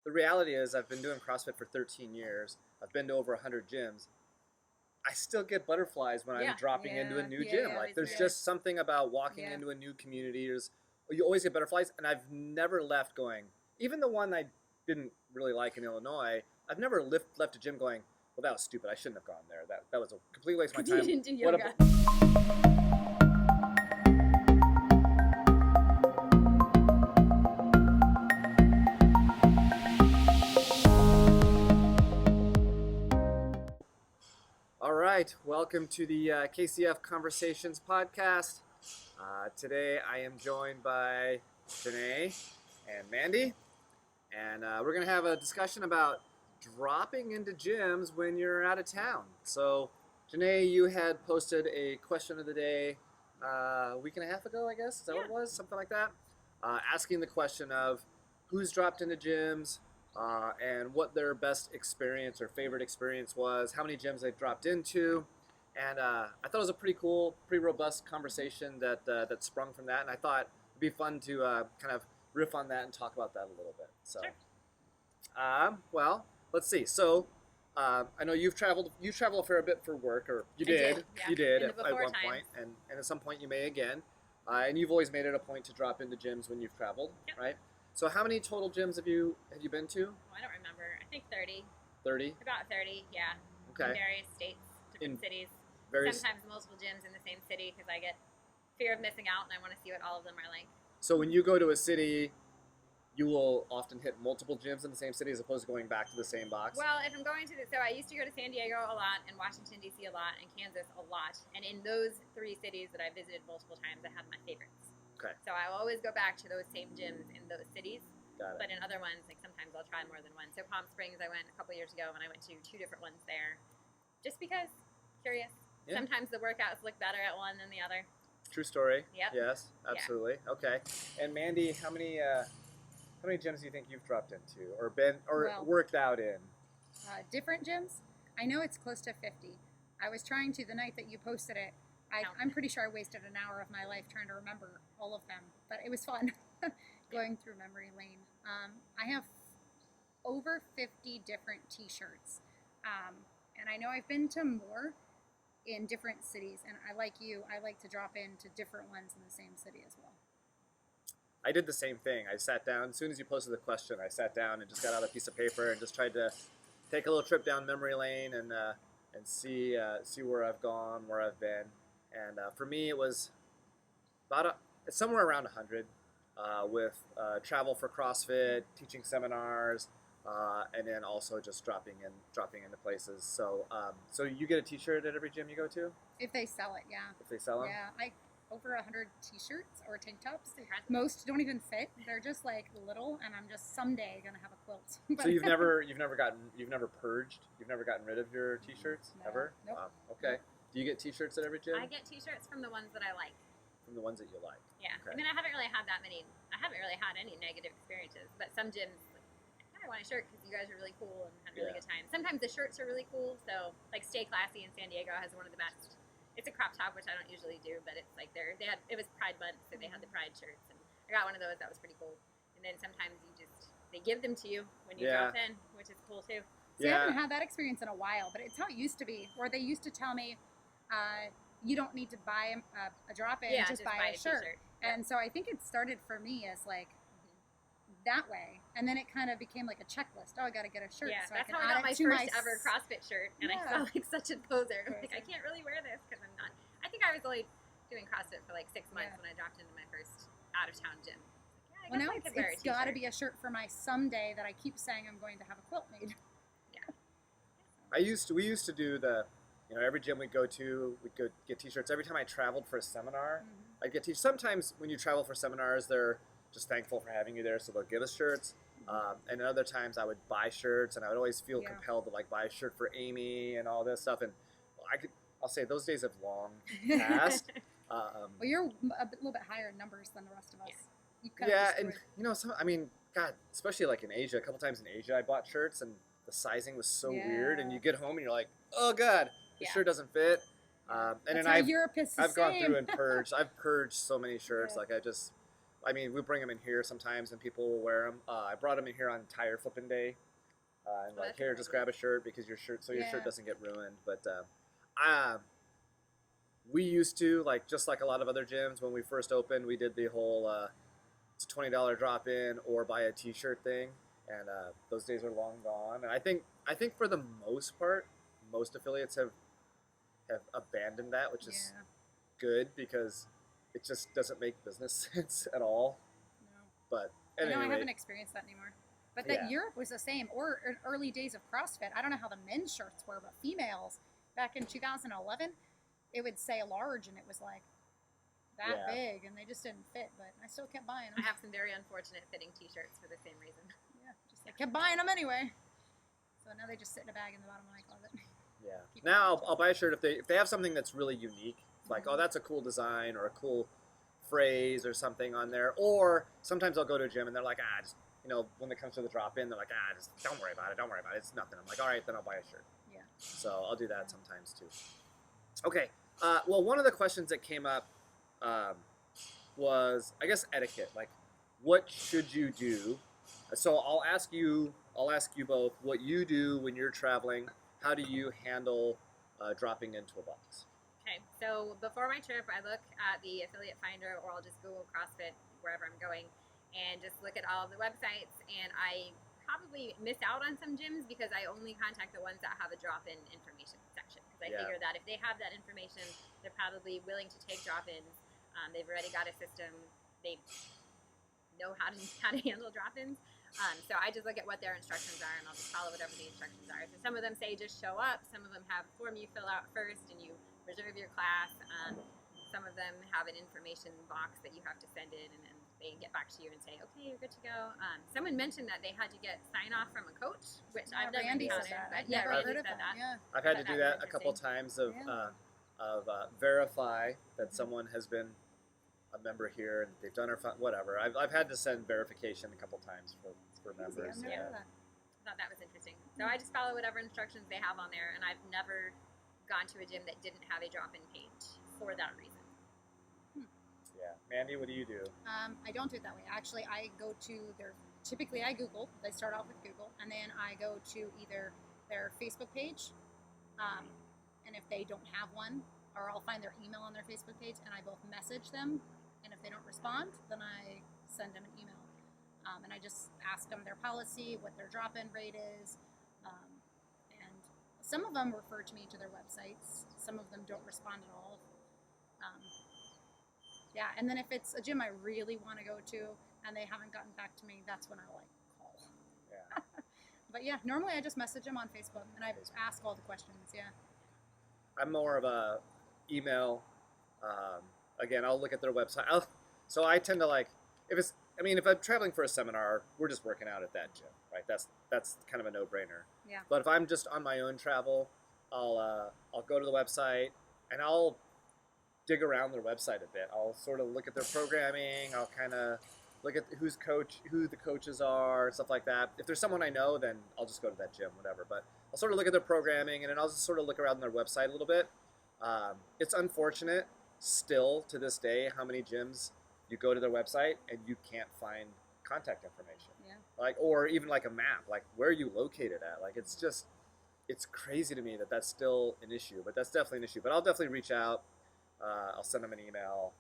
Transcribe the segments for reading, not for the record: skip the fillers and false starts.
the reality is I've been doing CrossFit for 13 years. I've been to over 100 gyms. I still get butterflies when I'm dropping into a new gym. Like there's just something about walking into a new community. You always get butterflies, and I've never left going, even the one I didn't really like in Illinois, I've never left a gym going, well, that was stupid. I shouldn't have gone there. That was a complete waste of my time. You didn't do yoga. All right, welcome to the KCF Conversations podcast. Today I am joined by Jené and Mandy, and we're going to have a discussion about dropping into gyms when you're out of town. So, Jené, you had posted a question of the day a week and a half ago, I guess. Is that what it was? Something like that. Asking the question of who's dropped into gyms, and what their best experience or favorite experience was, how many gyms they've dropped into. And I thought it was a pretty cool, pretty robust conversation that sprung from that. And I thought it'd be fun to kind of riff on that and talk about that a little bit. So, well, let's see. So, I know you travel a fair bit for work, or you did at one point, and at some point you may again. And you've always made it a point to drop into gyms when you've traveled, right? So how many total gyms have you been to? Oh, I don't remember. I think 30. 30? About 30, yeah. Okay. In various states, different cities. Various... Sometimes multiple gyms in the same city because I get fear of missing out and I want to see what all of them are like. So when you go to a city, you will often hit multiple gyms in the same city as opposed to going back to the same box? Well, if I'm going to so I used to go to San Diego a lot and Washington, D.C. a lot and Kansas a lot. And in those three cities that I visited multiple times, I had my favorites. Okay. So I will always go back to those same gyms in those cities. Got it. But in other ones, like sometimes I'll try more than one. So Palm Springs, I went a couple years ago and I went to 2 different ones there. Just because, curious. Yeah. Sometimes the workouts look better at one than the other. True story. Yep. Yes, absolutely. Yeah. Okay. And Mandy, how many gyms do you think you've dropped into or worked out in? Different gyms? I know it's close to 50. I was trying to, the night that you posted it, I'm pretty sure I wasted an hour of my life trying to remember all of them, but it was fun going through memory lane. I have over 50 different t-shirts, and I know I've been to more in different cities, and I like to drop into different ones in the same city as well. I did the same thing. I sat down, as soon as you posted the question, I sat down and just got out a piece of paper and just tried to take a little trip down memory lane and see where I've gone, where I've been. And for me, it was it's somewhere around 100 with travel for CrossFit, teaching seminars, and then also just dropping into places. So you get a T-shirt at every gym you go to? If they sell it, yeah. If they sell them? Yeah, over 100 T-shirts or tank tops. Most don't even fit. They're just like little, and I'm just someday gonna have a quilt. So you've never purged? You've never gotten rid of your T-shirts ever? Nope. Okay. Do you get T-shirts at every gym? I get T-shirts from the ones that I like. From the ones that you like. Yeah. Okay. I mean, I haven't really had any negative experiences, but some gyms, I kind of want a shirt because you guys are really cool and had a really good time. Sometimes the shirts are really cool. So like Stay Classy in San Diego has one of the best. It's a crop top, which I don't usually do, but it's like it was Pride Month, so they had the Pride shirts, and I got one of those. That was pretty cool. And then sometimes they give them to you when you drop in, which is cool too. See, I haven't had that experience in a while, but it's how it used to be, where they used to tell me, you don't need to buy a drop-in, just buy a shirt. And so I think it started for me as like that way, and then it kind of became like a checklist. Oh, I got to get a shirt. Yeah, so that's I can how I got my first ever CrossFit shirt, and I felt like such a poser. Like, I can't really wear this because I'm not. I think I was only doing CrossFit for like 6 months when I dropped into my first out-of-town gym. Well, now it's got to be a shirt for my someday that I keep saying I'm going to have a quilt made. Yeah. We used to do every gym we'd go to, we'd go get T-shirts. Every time I traveled for a seminar, I'd get T-shirts. Sometimes when you travel for seminars, they're just thankful for having you there, so they'll give us shirts. And other times I would buy shirts, and I would always feel compelled to like buy a shirt for Amy and all this stuff. And I'll say those days have long passed. Well, you're a little bit higher in numbers than the rest of us. And God, especially like in Asia, a couple times in Asia, I bought shirts and the sizing was so weird, and you get home and you're like, oh God, this shirt doesn't fit. And then I've gone through and purged. I've purged so many shirts. Like I mean, we bring them in here sometimes, and people will wear them. I brought them in here on tire flipping day, and Oh, like, that's a here, good just idea. grab a shirt because your shirt, so your shirt Yeah. doesn't get ruined. But we used to, like, just like a lot of other gyms when we first opened, we did the whole it's a $20 drop in or buy a T-shirt thing, and those days are long gone. And I think for the most part, most affiliates have abandoned that, which is Yeah. good because it just doesn't make business sense at all. No. But I at know any I rate, haven't experienced that anymore. But that Yeah. Europe was the same, or in early days of CrossFit. I don't know how the men's shirts were, but females back in 2011, it would say large, and it was like that Yeah. big, and they just didn't fit. But I still kept buying I them. have some very unfortunate fitting T-shirts for the same reason. Yeah, just like kept buying them anyway. So now they just sit in a bag in the bottom of my closet. yeah. Keep Now buying I'll buy a shirt if they have something that's really unique, like Mhm. oh that's a cool design or a cool phrase or something on there. Or sometimes I'll go to a gym and they're like just when it comes to the drop in, they're like just don't worry about it, it's nothing. I'm like all right, then I'll buy a shirt. Yeah. So I'll do that sometimes too. Okay. Well, one of the questions that came up um, was, I guess, etiquette. Like, what should you do? So I'll ask you both what you do when you're traveling. How do you handle dropping into a box? Okay, so before my trip, I look at the affiliate finder, or I'll just Google CrossFit wherever I'm going, and just look at all of the websites. And I probably miss out on some gyms because I only contact the ones that have a drop-in information section. Because I Yeah. figure that if they have that information, they're probably willing to take drop-ins. They've already got a system. They know how to handle drop-ins. So I just look at what their instructions are, and I'll just follow whatever the instructions are. So some of them say just show up. Some of them have a form you fill out first, and you reserve your class. Some of them have an information box that you have to send in, and then they get back to you and say, okay, you're good to go. Someone mentioned that they had to get sign off from a coach, which I've never Randy said encountered. that. But I've yeah, never Randy heard of said that. that. Yeah. I've had to That do was that a couple interesting. times of Yeah. verify that someone has been a member here and they've done whatever. I've had to send verification a couple times for Crazy. members. I've never Yeah. heard of that. I thought that was interesting. So I just follow whatever instructions they have on there, and I've never gone to a gym that didn't have a drop-in page for that reason. Yeah. Mandy, what do you do? I don't do it that way. Actually, I go to typically I Google. They start off with Google, and then I go to either their Facebook page, and if they don't have one, or I'll find their email on their Facebook page, and I both message them, and if they don't respond, then I send them an email. And I just ask them their policy, what their drop-in rate is, and some of them refer to me to their websites. Some of them don't respond at all. Yeah, and then if it's a gym I really want to go to and they haven't gotten back to me, that's when I'll call. Yeah. But yeah, normally I just message them on Facebook and I ask all the questions. Yeah. I'm more of a email. Again, I'll look at their website. So I tend to if I'm traveling for a seminar, we're just working out at that gym, right? That's kind of a no-brainer. Yeah. But if I'm just on my own travel, I'll go to the website and I'll dig around their website a bit. I'll sort of look at their programming. I'll kind of look at who the coaches are, stuff like that. If there's someone I know, then I'll just go to that gym, whatever. But I'll sort of look at their programming, and then I'll just sort of look around their website a little bit. It's unfortunate still to this day how many gyms you go to their website and you can't find contact information. Yeah. Or even like a map, like where are you located at? Like it's crazy to me that that's still an issue, but that's definitely an issue. But I'll definitely reach out. I'll send them an email,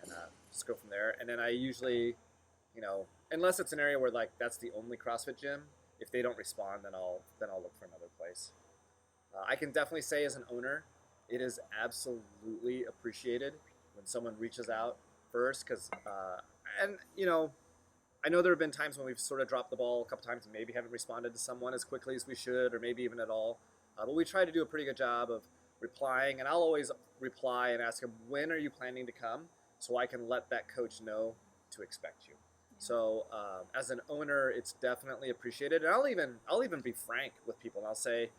and just go from there. And then I usually, unless it's an area where that's the only CrossFit gym, if they don't respond, then I'll look for another place. I can definitely say as an owner, it is absolutely appreciated when someone reaches out first, because I know there have been times when we've sort of dropped the ball a couple times and maybe haven't responded to someone as quickly as we should, or maybe even at all. But we try to do a pretty good job of replying, and I'll always reply and ask them, when are you planning to come, so I can let that coach know to expect you. Yeah. So as an owner, it's definitely appreciated, and I'll even be frank with people, and I'll say,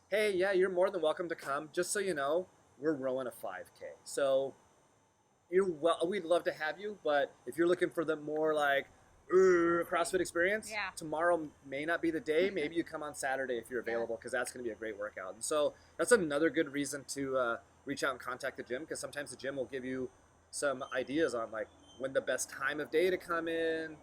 hey, yeah, you're more than welcome to come. Just so you know, we're rowing a 5K, so we'd love to have you, but if you're looking for the more CrossFit experience, Yeah. tomorrow may not be the day. Maybe you come on Saturday if you're available, because that's going to be a great workout. And so that's another good reason to reach out and contact the gym, because sometimes the gym will give you some ideas on when the best time of day to come in,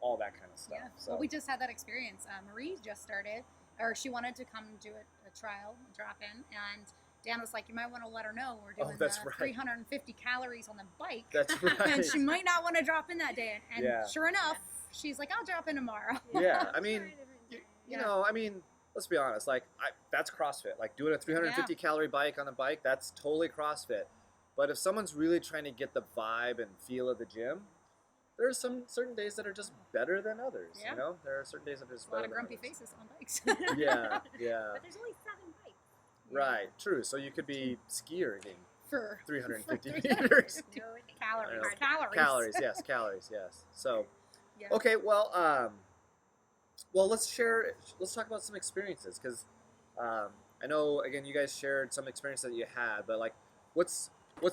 all that kind of stuff. Yeah. So Well, we just had that experience. Marie just started, or she wanted to come do a trial, a drop in, and Dan was like, you might want to let her know we're doing that's the right. 350 calories on the bike. That's right. And she might not want to drop in that day. And Yeah. sure enough, she's like, I'll drop in tomorrow. Yeah, I mean, Try a different you, day. you Yeah. know, I mean, let's be honest. Like, that's CrossFit. Like, doing a 350 calorie bike on a bike, that's totally CrossFit. But if someone's really trying to get the vibe and feel of the gym, there's some certain days that are just better than others. Yeah. You know, there are certain days that are just A lot better of grumpy than others. faces on bikes. Yeah, yeah. But there's only 7 bikes. Right, true. So you could be skiing For 350 for meters. No, I think Calories. hard. Calories. Calories, yes. So, Yeah. okay, well, let's talk about some experiences, because I know, again, you guys shared some experience that you had, but like, what's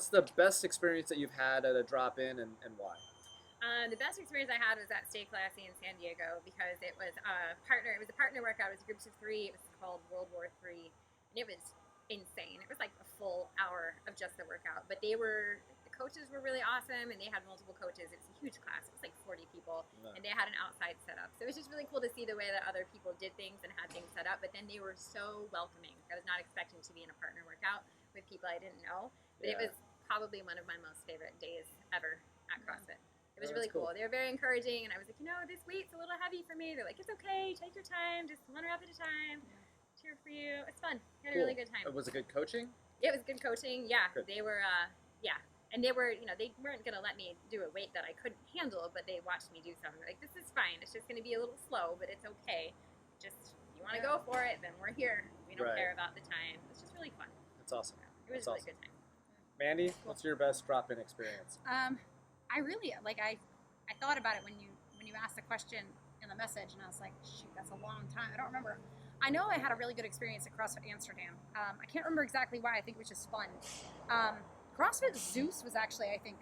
the best experience that you've had at a drop-in, and why? The best experience I had was at Stay Classy in San Diego, because it was a partner workout. It was groups of 3. It was called World War III, and it was insane. It was like a full hour of just the workout, but the coaches were really awesome, and they had multiple coaches. It was a huge class. It was like 40 people, and they had an outside setup. So it was just really cool to see the way that other people did things and had things set up, but then they were so welcoming. I was not expecting to be in a partner workout with people I didn't know, but it Yeah. was probably one of my most favorite days ever at CrossFit. It was Oh, really that's cool. cool. They were very encouraging, and I was like, this weight's a little heavy for me. They're like, it's okay, take your time, just 1 rep at a time. Cheer for you. It's fun. We had a really good time. Was it good coaching? It was good coaching. Yeah, Good. they were. And they were. They weren't gonna let me do a weight that I couldn't handle, but they watched me do something. They're like, this is fine. It's just gonna be a little slow, but it's okay. Just if you want to go for it, then we're here. We don't Right. care about the time. It's just really fun. That's awesome. It was That's a really awesome. good time. Mandy, what's your best drop-in experience? I really I thought about it when you asked the question in the message, and I was like, shoot, that's a long time. I don't remember. I know I had a really good experience at CrossFit Amsterdam. I can't remember exactly why. I think it was just fun. CrossFit Zeus was actually, I think,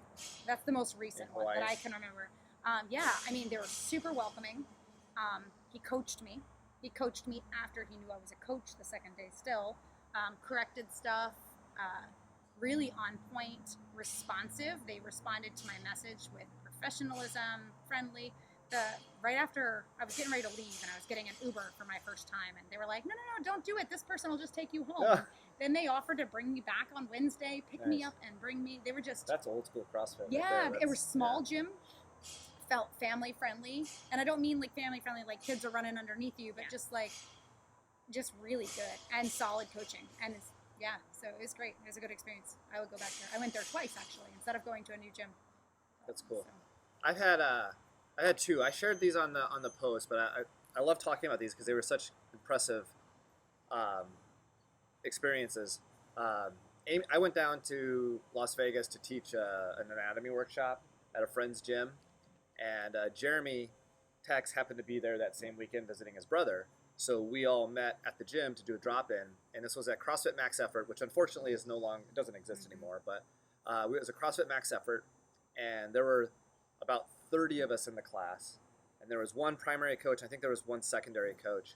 that's the most recent In one that Hawaii. I can remember. I mean, they were super welcoming. He coached me. He coached me after he knew I was a coach the second day still. Corrected stuff. Really on point, responsive. They responded to my message with professionalism, friendly. Right after I was getting ready to leave, and I was getting an Uber for my first time, and they were like, no, don't do it. This person will just take you home. Yeah. Then they offered to bring me back on Wednesday, pick me Nice. up, and bring me. They were just, That's old school CrossFit. yeah, right there. it was small Yeah. gym, felt family friendly. And I don't mean like family friendly, like kids are running underneath you, but just really good and solid coaching. And so it was great. It was a good experience. I would go back there. I went there twice, actually, instead of going to a new gym. That's cool. So. I had 2. I shared these on the post, but I love talking about these because they were such impressive experiences. I went down to Las Vegas to teach an anatomy workshop at a friend's gym, and Jeremy Tex happened to be there that same weekend visiting his brother. So we all met at the gym to do a drop-in, and this was at CrossFit Max Effort, which unfortunately is it doesn't exist anymore, but it was a CrossFit Max Effort, and there were about 30 of us in the class, and there was one primary coach. I think there was one secondary coach,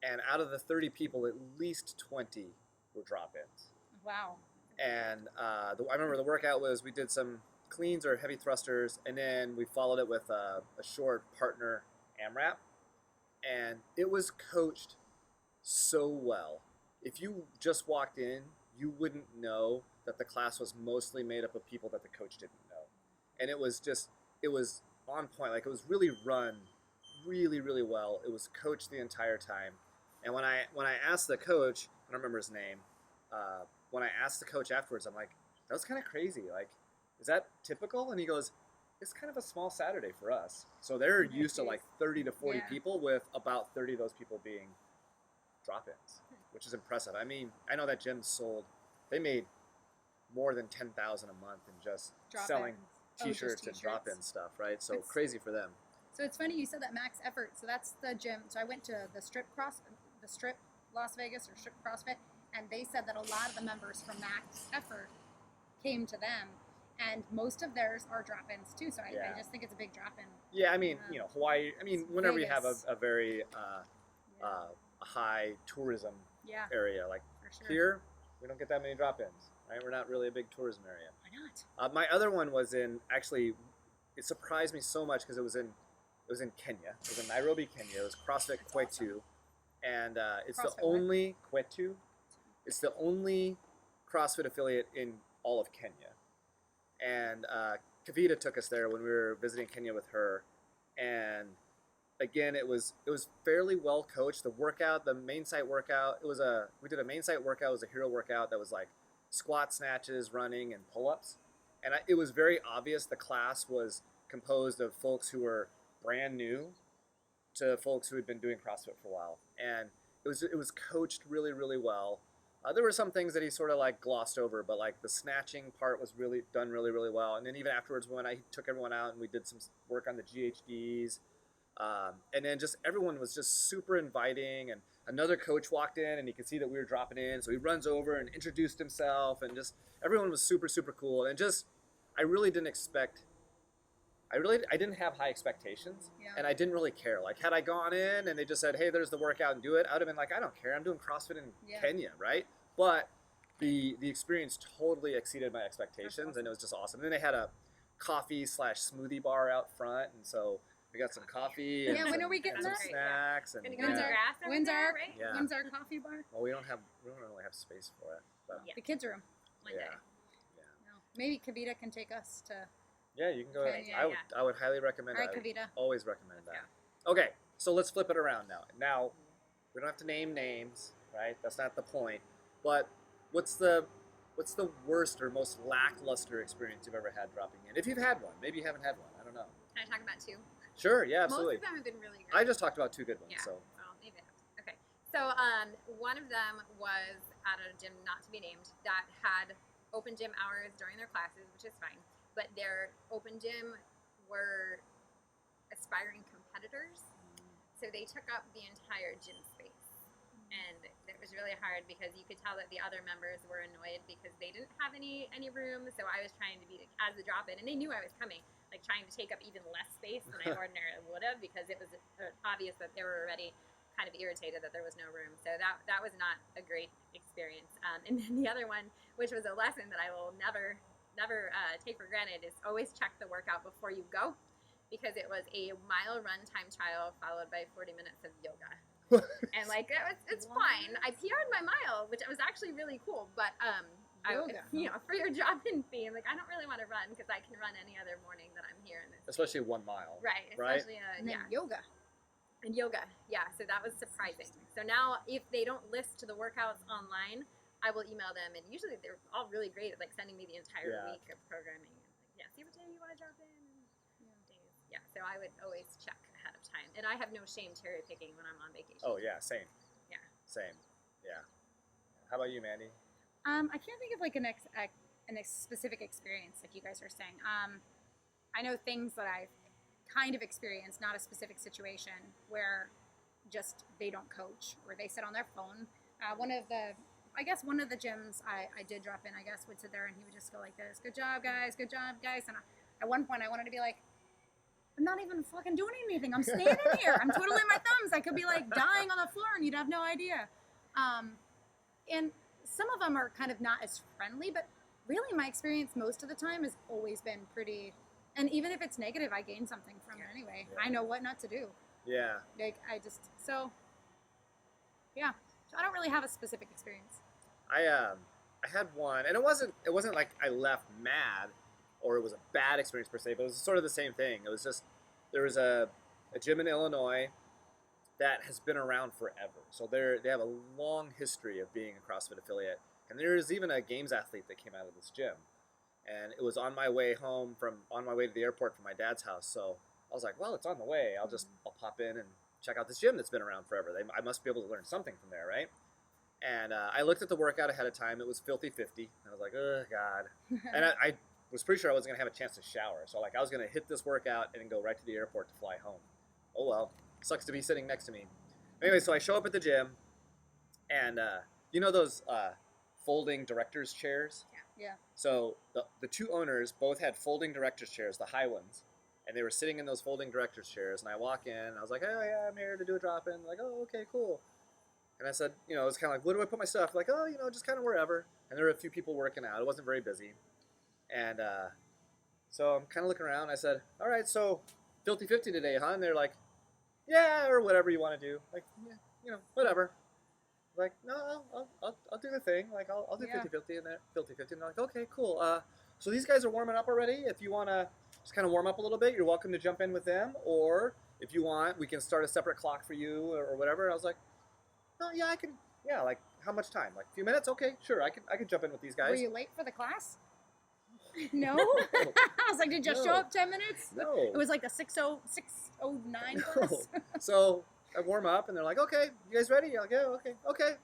and out of the 30 people, at least 20 were drop-ins. Wow. And I remember the workout was, we did some cleans or heavy thrusters, and then we followed it with a short partner AMRAP, and it was coached so well. If you just walked in, you wouldn't know that the class was mostly made up of people that the coach didn't know. And it was on point. Like, it was really run really, really well. It was coached the entire time. And when I asked the coach, I don't remember his name, when I asked the coach afterwards, I'm like, that was kind of crazy. Like, is that typical? And he goes, it's kind of a small Saturday for us. So they're used to like 30 to 40 Yeah. people, with about 30 of those people being drop-ins, which is impressive. I mean, I know that gym they made more than 10,000 a month in just Drop-ins. selling Oh, just t-shirts and t-shirts. drop-in stuff, right? So It's- crazy for them. So it's funny you said that Max Effort. So that's the gym. So I went to the Strip Las Vegas or Strip CrossFit, and they said that a lot of the members from Max Effort came to them, and most of theirs are drop-ins too. So I Yeah. just think it's a big drop-in. Yeah, I mean, Hawaii. I mean, whenever you have Vegas. a very Yeah. a high tourism Yeah, area like for sure. here, We don't get that many drop-ins, right? We're not really a big tourism area. Why not? My other one was actually, it surprised me so much because it was in Kenya. It was in Nairobi, Kenya. It was CrossFit Kwetu. Awesome. And it's CrossFit the only Kwetu. It's the only CrossFit affiliate in all of Kenya. And Kavita took us there when we were visiting Kenya with her. And again, it was fairly well coached. The workout, the main site workout, we did a main site workout. It was a hero workout that was like squat, snatches, running, and pull-ups. And it was very obvious the class was composed of folks who were brand new to folks who had been doing CrossFit for a while. And it was coached really, really well. There were some things that he sort of like glossed over, but like the snatching part was really done really, really well. And then even afterwards, when I took everyone out and we did some work on the GHDs, and then just everyone was just super inviting. And another coach walked in and he could see that we were dropping in, so he runs over and introduced himself, and just everyone was super, super cool. And just I didn't have high expectations, and I didn't really care. Like, had I gone in and they just said, hey, there's the workout and do it, I would have been like, I don't care. I'm doing CrossFit in Kenya, right? But the experience totally exceeded my expectations, awesome. And it was just awesome. And then they had a coffee/smoothie bar out front, and so we got some coffee and, when are we getting some that? snacks. And When's our right? Yeah. When's our coffee bar? Well, we don't really have space for it. But The kids' room. One day. Yeah. No. Maybe Kavita can take us to. Yeah, you can go. Okay, I would highly recommend All that. right, Kavita. Always recommend that. Okay, so let's flip it around now. Now, we don't have to name names, right? That's not the point. But what's the worst or most lackluster experience you've ever had dropping in? If you've had one, maybe you haven't had one. I don't know. Can I talk about two? Sure. Yeah, absolutely. Most of them have been really great. I just talked about two good ones. Yeah. So. Well, maybe I have to. Okay. So one of them was at a gym not to be named that had open gym hours during their classes, which is fine. But their open gym were aspiring competitors, so they took up the entire gym space. And it was really hard because you could tell that the other members were annoyed because they didn't have any room. So I was trying to be as the drop-in, and they knew I was coming, like trying to take up even less space than I ordinarily would have, because it was obvious that they were already kind of irritated that there was no room. So that was not a great experience. And then the other one, which was a lesson that I will never take for granted, is always check the workout before you go, because it was a mile run time trial followed by 40 minutes of yoga. And like it's fine. I PR'd my mile, which was actually really cool, but for your drop-in fee, I'm like, I don't really want to run because I can run any other morning that I'm here in this. Especially 1 mile. Right. Especially yoga. And yoga, so that was surprising. So now, if they don't list the workouts online, I will email them, and usually they're all really great at like sending me the entire week of programming. And like, see what day you want to drop in. Days. Yeah, so I would always check ahead of time, and I have no shame cherry picking when I'm on vacation. Oh yeah, same. Yeah. Same. Yeah. How about you, Mandy? I can't think of like a specific experience like you guys are saying. I know things that I've kind of experienced, not a specific situation, where just they don't coach or they sit on their phone. One of the gyms I did drop in, would sit there and he would just go like this, good job guys. And at one point I wanted to be like, I'm not even fucking doing anything. I'm standing here. I'm twiddling my thumbs. I could be like dying on the floor and you'd have no idea. And some of them are kind of not as friendly, but really my experience most of the time has always been pretty, and even if it's negative, I gain something from it anyway. Yeah. I know what not to do. Yeah. So I don't really have a specific experience. I had one, and it wasn't like I left mad or it was a bad experience per se, but it was sort of the same thing. It was just, there was a gym in Illinois that has been around forever. So they have a long history of being a CrossFit affiliate. And there's even a games athlete that came out of this gym. And it was on my way to the airport from my dad's house. So I was like, well, it's on the way. I'll pop in and check out this gym that's been around forever. I must be able to learn something from there, right? And I looked at the workout ahead of time. It was filthy 50. I was like, oh, God. And I was pretty sure I wasn't going to have a chance to shower. So like I was going to hit this workout and then go right to the airport to fly home. Oh, well. Sucks to be sitting next to me. Anyway, so I show up at the gym. And you know those folding director's chairs? Yeah. So the two owners both had folding director's chairs, the high ones. And they were sitting in those folding director's chairs. And I walk in. And I was like, oh, yeah, I'm here to do a drop-in. Like, oh, okay, cool. And I said, you know, it was kind of like, where do I put my stuff? Like, oh, you know, just kind of wherever. And there were a few people working out. It wasn't very busy. And so I'm kind of looking around. I said, all right, so 50-50 today, huh? And they're like, yeah, or whatever you want to do. Like, yeah, you know, whatever. Like, no, I'll do the thing. Like, I'll do 50-50 and they're 50-50. And they're like, okay, cool. So these guys are warming up already. If you want to just kind of warm up a little bit, you're welcome to jump in with them. Or if you want, we can start a separate clock for you or whatever. And I was like, oh, yeah, I can. Yeah, like, how much time? Like, a few minutes? Okay, sure. I can jump in with these guys. Were you late for the class? No? I was like, did you just show up 10 minutes? No. It was like a 6:09 class. So I warm up, and they're like, okay, you guys ready? You're like, yeah, okay.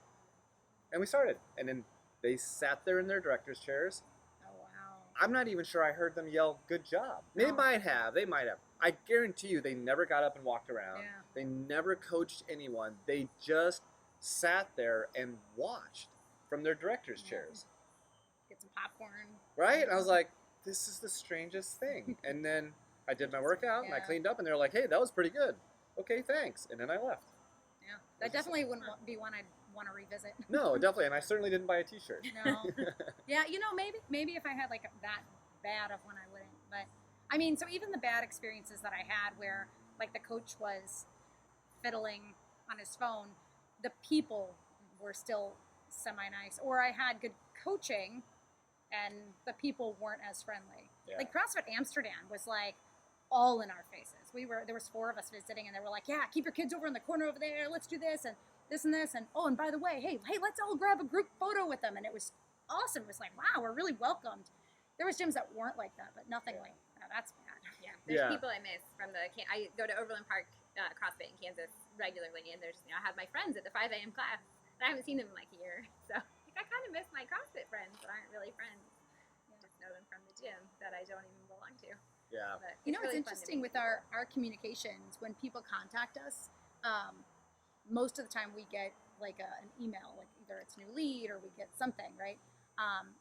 And we started. And then they sat there in their director's chairs. Oh, wow. I'm not even sure I heard them yell, good job. They might have. I guarantee you they never got up and walked around. Yeah. They never coached anyone. They just sat there and watched from their director's chairs. Get some popcorn. Right? And I was like, this is the strangest thing. And then I did my workout and I cleaned up and they were like, hey, that was pretty good. Okay, thanks. And then I left. Yeah. That definitely wouldn't be one I'd want to revisit. No, definitely. And I certainly didn't buy a t-shirt. No. Yeah, you know, maybe if I had like that bad of one, I wouldn't. But I mean, so even the bad experiences that I had where like the coach was fiddling on his phone, the people were still semi-nice. Or I had good coaching and the people weren't as friendly. Yeah. Like CrossFit Amsterdam was like all in our faces. There was 4 of us visiting and they were like, yeah, keep your kids over in the corner over there. Let's do this and this and this. And oh, and by the way, hey, let's all grab a group photo with them. And it was awesome. It was like, wow, we're really welcomed. There was gyms that weren't like that, but nothing like that. That's bad. Yeah, there's people I miss from I go to Overland Park CrossFit in Kansas regularly, and there's, I have my friends at the 5 a.m. class, but I haven't seen them in like a year. So I kind of miss my CrossFit friends that aren't really friends. I just know them from the gym that I don't even belong to. Yeah. But You know, really it's interesting with our communications. When people contact us, most of the time we get like an email, like either it's new lead or we get something, right?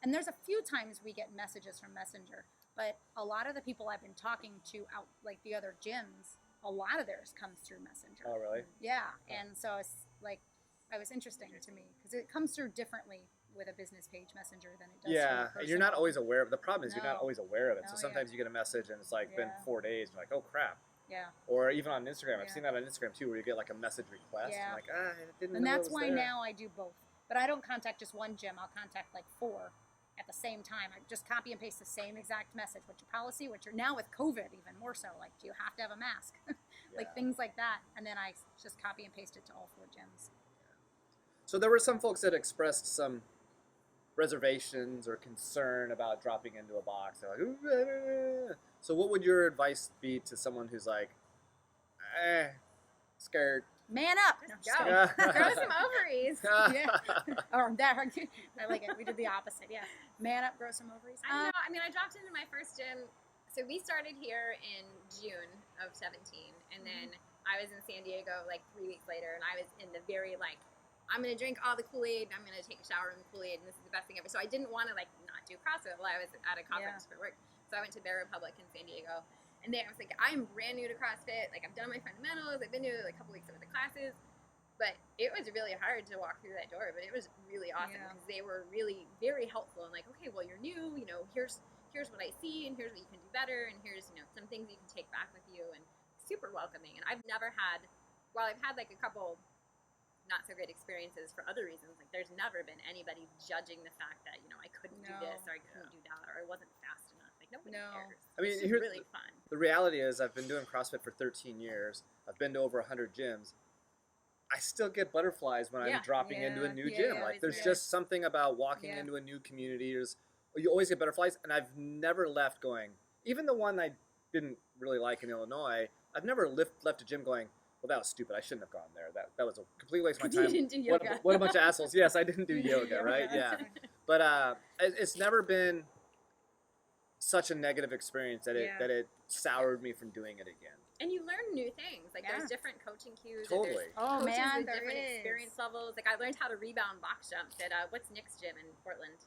And there's a few times we get messages from Messenger, but a lot of the people I've been talking to out, like the other gyms, a lot of theirs comes through Messenger. Oh, really? Yeah, and so it's like, it was interesting to me because it comes through differently with a business page Messenger than it does. Yeah, and you're not always aware of the problem. Is you're not No. always aware of it. So Oh, sometimes you get a message and it's like been Yeah. 4 days. And you're like, oh crap. Yeah, Or even on Instagram, I've Yeah. seen that on Instagram too, where you get like a message request. Yeah. And like, I didn't and know that's it was why there. now I do both. But I don't contact just one gym. I'll contact like 4 at the same time. I just copy and paste the same exact message. What's your policy? What's your, now with COVID even more so, like, do you have to have a mask? Like Yeah. things like that. And then I just copy and paste it to all 4 gyms. So there were some folks that expressed some reservations or concern about dropping into a box. They're like, ooh, so what would your advice be to someone who's like, scared? Man up. No, Just go. Yeah. Grow some ovaries. Yeah. Or that. I like it. We did the opposite. Yeah. Man up, grow some ovaries. I don't know. I mean, I dropped into my first gym. So we started here in June of 17, and then I was in San Diego like 3 weeks later, and I was in the very like, I'm gonna drink all the Kool-Aid, I'm gonna take a shower in the Kool-Aid, and this is the best thing ever. So I didn't want to like not do CrossFit while I was at a conference for work. So I went to Bear Republic in San Diego, and there I was like, I'm brand new to CrossFit. Like I've done my fundamentals, I've been to like a couple weeks of the classes, but it was really hard to walk through that door. But it was really awesome because they were really very helpful and like, okay, well you're new, you know, here's what I see, and here's what you can do better, and here's, you know, some things you can take back with you, and super welcoming. And I've never had, while I've had like a couple not so great experiences for other reasons, like there's never been anybody judging the fact that, you know, I couldn't do this or I couldn't do that or I wasn't fast enough. Like nobody cares. I mean, it's here's really fun. The reality is I've been doing CrossFit for 13 years. I've been to over 100 gyms. I still get butterflies when I'm dropping into a new gym. Like there's just something about walking into a new community. You always get butterflies, and I've never left going, even the one I didn't really like in Illinois, I've never left a gym going, well, that was stupid. I shouldn't have gone there. That was a complete waste of my time. You didn't do yoga. What a bunch of assholes. Yes, I didn't do yoga, right? Yeah. But it's never been such a negative experience that it soured me from doing it again. And you learn new things. Like there's different coaching cues. Totally. Oh coaches man, with there different is. experience levels. Like I learned how to rebound box jumps at what's Nick's gym in Portland?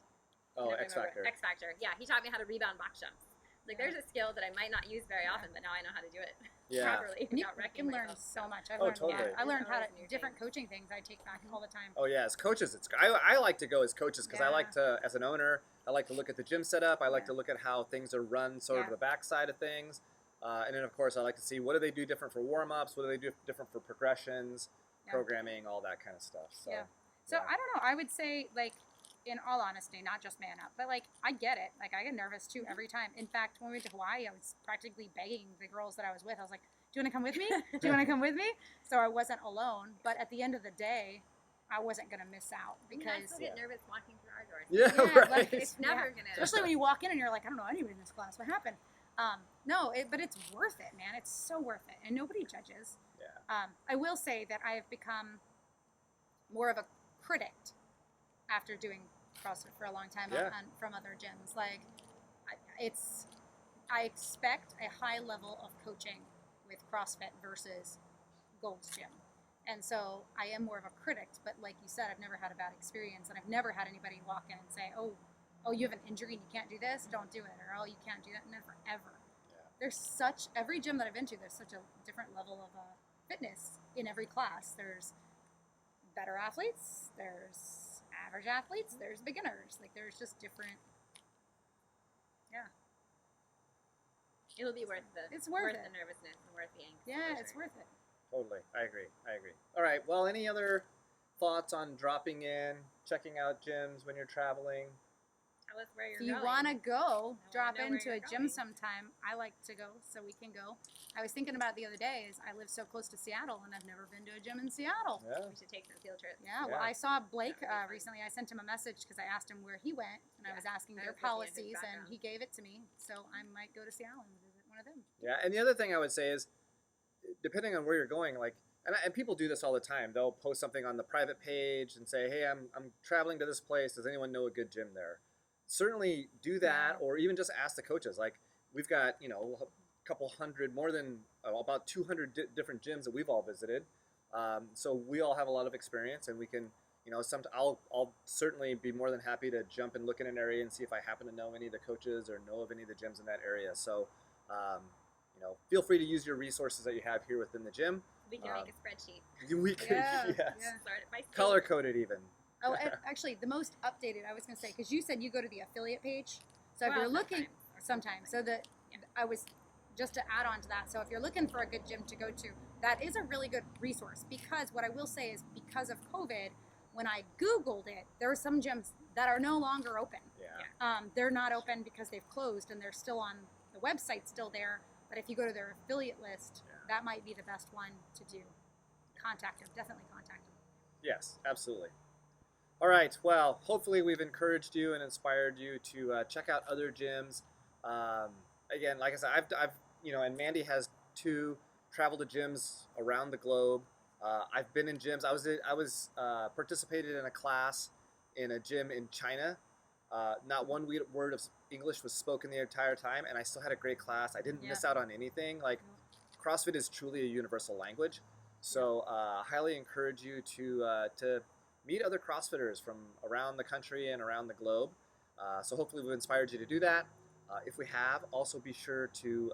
Oh, I don't X remember. Factor. X Factor. Yeah, he taught me how to rebound box jumps. Like there's a skill that I might not use very often, but now I know how to do it properly And you without wrecking can learn myself. so much. Totally. I learned how to Always new different things. coaching things I take back all the time. Oh yeah, as coaches, I like to go as coaches because I like to, as an owner, I like to look at the gym setup. I like to look at how things are run, sort of the back side of things, and then of course I like to see what do they do different for warm ups, what do they do different for progressions, programming, all that kind of stuff. So, So I don't know. I would say, like, in all honesty, not just man up, but like I get it. Like I get nervous too every time. In fact, when we went to Hawaii, I was practically begging the girls that I was with. I was like, "Do you want to come with me? Do you want to come with me?" So I wasn't alone. But at the end of the day, I wasn't gonna miss out because I still get nervous walking through our doors. Yeah, right. Like, it's never gonna. Especially when you walk in and you're like, I don't know anybody in this class. What happened? But it's worth it, man. It's so worth it, and nobody judges. Yeah. I will say that I have become more of a critic after doing CrossFit for a long time from other gyms. Like, I expect a high level of coaching with CrossFit versus Gold's Gym. And so I am more of a critic, but like you said, I've never had a bad experience, and I've never had anybody walk in and say, oh, you have an injury and you can't do this, don't do it, or oh, you can't do that. Never, ever. Yeah. Every gym that I've been to, there's such a different level of fitness in every class. There's better athletes, there's average athletes, there's beginners. Like, there's just different. It'll be worth the. It's worth it. The nervousness and worth the angst. Yeah, it's worth it. Totally. I agree. All right. Well, any other thoughts on dropping in, checking out gyms when you're traveling? Tell us where you're going. If you want to go, drop into a gym sometime. I like to go, so we can go. I was thinking about it the other day. I live so close to Seattle, and I've never been to a gym in Seattle. Yeah. We should take some field trips. Yeah. Well, I saw Blake recently. I sent him a message because I asked him where he went, and I was asking their policies, and he gave it to me. So I might go to Seattle and visit one of them. Yeah. And the other thing I would say is, depending on where you're going, like, and people do this all the time. They'll post something on the private page and say, "Hey, I'm traveling to this place. Does anyone know a good gym there?" Certainly do that, or even just ask the coaches. Like, we've got, a couple hundred, more than about 200 different gyms that we've all visited. So we all have a lot of experience, and we can, I'll certainly be more than happy to jump and look in an area and see if I happen to know any of the coaches or know of any of the gyms in that area. So, feel free to use your resources that you have here within the gym. We can make a spreadsheet. We can, yes. Start it by color coded even. Oh, actually, the most updated, I was going to say, because you said you go to the affiliate page. So if you're looking, sometimes. So I was, just to add on to that, so if you're looking for a good gym to go to, that is a really good resource, because what I will say is, because of COVID, when I Googled it, there are some gyms that are no longer open. Yeah. They're not open because they've closed, and they're still on, the website's still there, but if you go to their affiliate list, that might be the best one to do. Contact them, definitely contact them. Yes, absolutely. All right. Well, hopefully we've encouraged you and inspired you to check out other gyms. Again, like I said, I've and Mandy has traveled to gyms around the globe. I've been in gyms. I was participated in a class in a gym in China. Not one word of English was spoken the entire time, and I still had a great class. I didn't miss out on anything. Like, CrossFit is truly a universal language. So, highly encourage you to meet other CrossFitters from around the country and around the globe. So hopefully we've inspired you to do that. If we have, also be sure to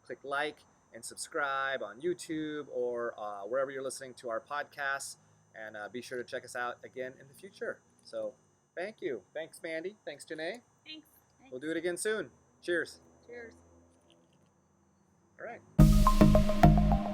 click like and subscribe on YouTube or wherever you're listening to our podcasts. And be sure to check us out again in the future. So thank you. Thanks, Mandy. Thanks, Jené. Thanks. We'll do it again soon. Cheers. Cheers. All right.